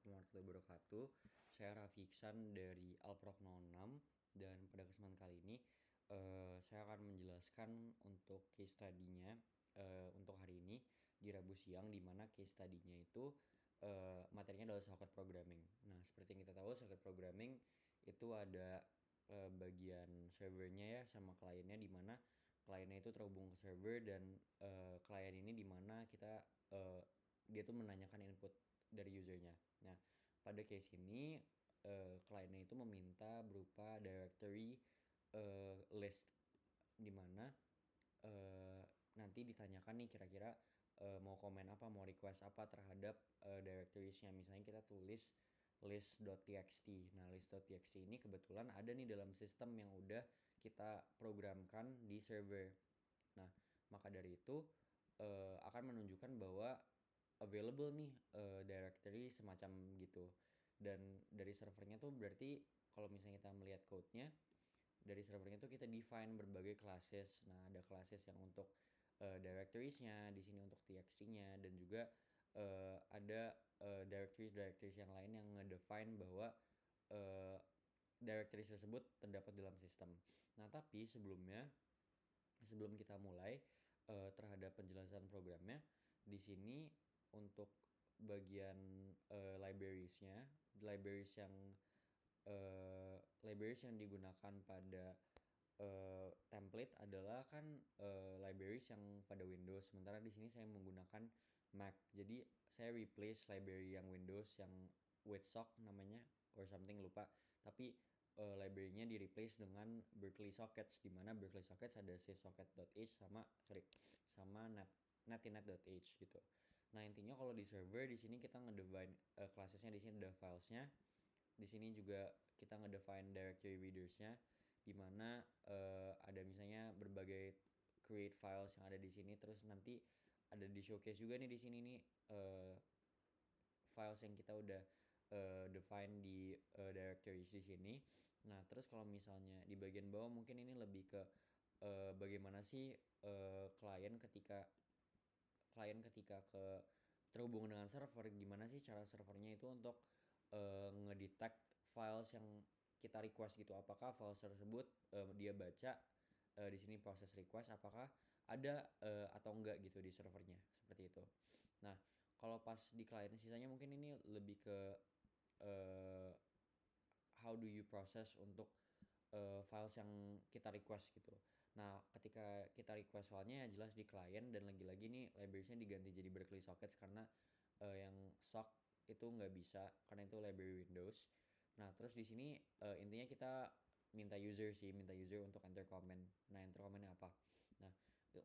Assalamualaikum warahmatullahi wabarakatuh. Saya Raffi Iksan dari Alprok 06 dan pada kesempatan kali ini saya akan menjelaskan untuk case study-nya untuk hari ini di Rabu siang, di mana case study-nya itu materinya adalah socket programming. Nah, seperti yang kita tahu, socket programming itu ada bagian servernya ya sama kliennya, di mana kliennya itu terhubung ke server dan klien ini di mana kita dia tuh menanyakan input dari usernya. Nah, pada case ini kliennya itu meminta berupa directory list, di mana eh, nanti ditanyakan nih kira-kira mau komen apa, mau request apa terhadap directoriesnya. Misalnya kita tulis list.txt. Nah, list.txt ini kebetulan ada nih dalam sistem yang udah kita programkan di server. Nah, maka dari itu akan menunjukkan bahwa available nih directory semacam gitu. Dan dari servernya tuh berarti kalau misalnya kita melihat code-nya, dari servernya tuh kita define berbagai classes. Nah, ada classes yang untuk directories-nya, di sini untuk txt-nya, dan juga ada directories yang lain yang ngedefine bahwa uh, directories tersebut terdapat dalam sistem. Nah, tapi sebelum kita mulai terhadap penjelasan programnya, di sini untuk bagian libraries yang digunakan pada template adalah kan libraries yang pada Windows, sementara di sini saya menggunakan Mac. Jadi saya replace library yang Windows yang Witsock namanya or something, lupa. Tapi library-nya di replace dengan Berkeley Sockets, di mana Berkeley Sockets ada syssocket.h sama netinet.h gitu. Nah, intinya kalau di server di sini kita ngedefine classesnya, di sini ada filesnya. Di sini juga kita ngedefine directory readersnya, di mana ada misalnya berbagai create files yang ada di sini. Terus nanti ada di showcase juga nih di sini nih files yang kita udah define di directories di sini. Nah, terus kalau misalnya di bagian bawah mungkin ini lebih ke bagaimana sih klien ketika terhubung dengan server, gimana sih cara servernya itu untuk ngedetect files yang kita request gitu. Apakah files tersebut dia baca di sini proses request, apakah ada atau enggak gitu di servernya, seperti itu. Nah, kalau pas di klien sisanya mungkin ini lebih ke uh, how do you process untuk files yang kita request gitu. Nah, ketika kita request filenya ya jelas di klien, dan lagi-lagi nih librariesnya diganti jadi Berkeley Sockets karena yang sock itu nggak bisa karena itu library Windows. Nah, terus di sini intinya kita minta user untuk enter comment. Nah, enter commentnya apa? Nah,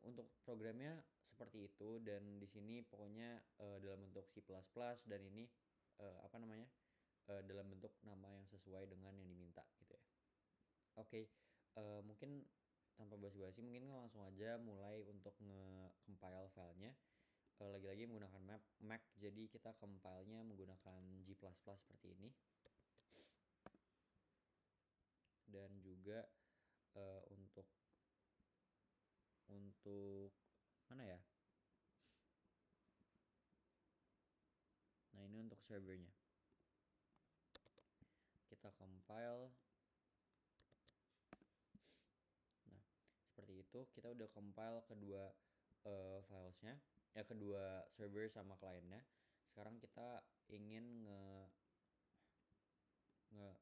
untuk programnya seperti itu, dan di sini pokoknya dalam bentuk C++ dan ini apa namanya? Dalam bentuk nama yang sesuai dengan yang diminta gitu ya. Oke, mungkin tanpa basa-basi mungkin langsung aja mulai untuk nge-compile filenya. Lagi-lagi menggunakan Mac, jadi kita compile-nya menggunakan G++ seperti ini. Dan juga untuk mana ya? Nah, ini untuk servernya. Kita compile. Nah, seperti itu kita udah compile kedua filesnya, ya kedua server sama kliennya. Sekarang kita ingin nge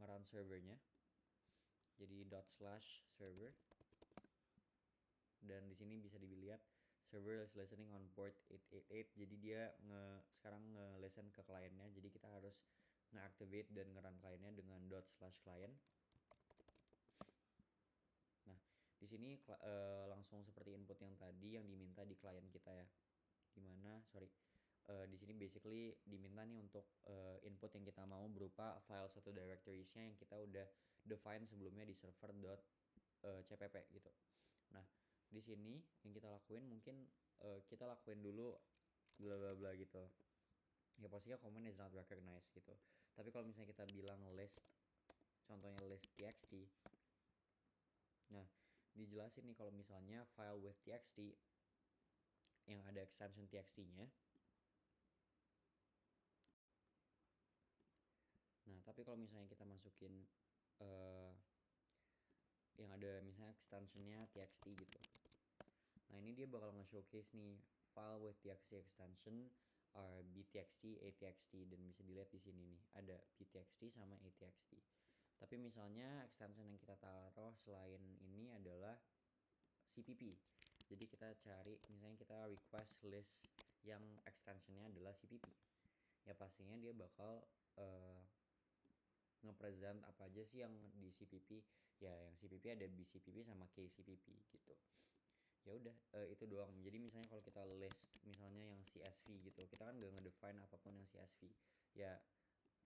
nge-run servernya. Jadi ./server, dan di sini bisa dilihat server is listening on port 888. Jadi dia sekarang nge-listen ke kliennya. Jadi kita harus nge-activate dan nge-run kliennya dengan ./client. Nah, di sini langsung seperti input yang tadi yang diminta di klien kita ya. Dimana, di sini basically diminta nih untuk input yang kita mau berupa file satu directoriesnya yang kita udah define sebelumnya di server.cpp gitu. Nah, di sini yang kita lakuin mungkin kita lakuin dulu bla bla bla gitu. Ya pastinya command is not recognized gitu. Tapi kalau misalnya kita bilang list, contohnya list txt. Nah, dijelasin nih kalau misalnya file with txt yang ada extension txt-nya Tapi kalau misalnya kita masukin uh, yang ada misalnya extensionnya txt gitu, nah ini dia bakal nge-showcase nih file with txt extension are btxt, atxt, dan bisa dilihat di sini nih ada btxt sama atxt. Tapi misalnya extension yang kita taruh selain ini adalah cpp. Jadi kita cari misalnya kita request list yang extensionnya adalah cpp. Ya pastinya dia bakal ngepresent apa aja sih yang di cpp. Ya yang cpp ada bcpp sama kcpp gitu. Ya udah itu doang. Jadi misalnya kalau kita list misalnya yang csv gitu, kita kan gak ngedefine apapun yang csv. Ya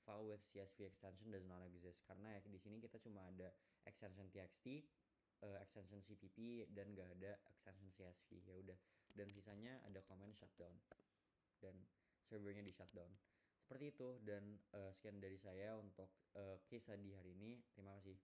file with csv extension does not exist karena ya di sini kita cuma ada extension txt, extension cpp, dan gak ada extension csv. Ya udah, dan sisanya ada command shutdown dan servernya di shutdown seperti itu. Dan sekian dari saya untuk case study hari ini. Terima kasih.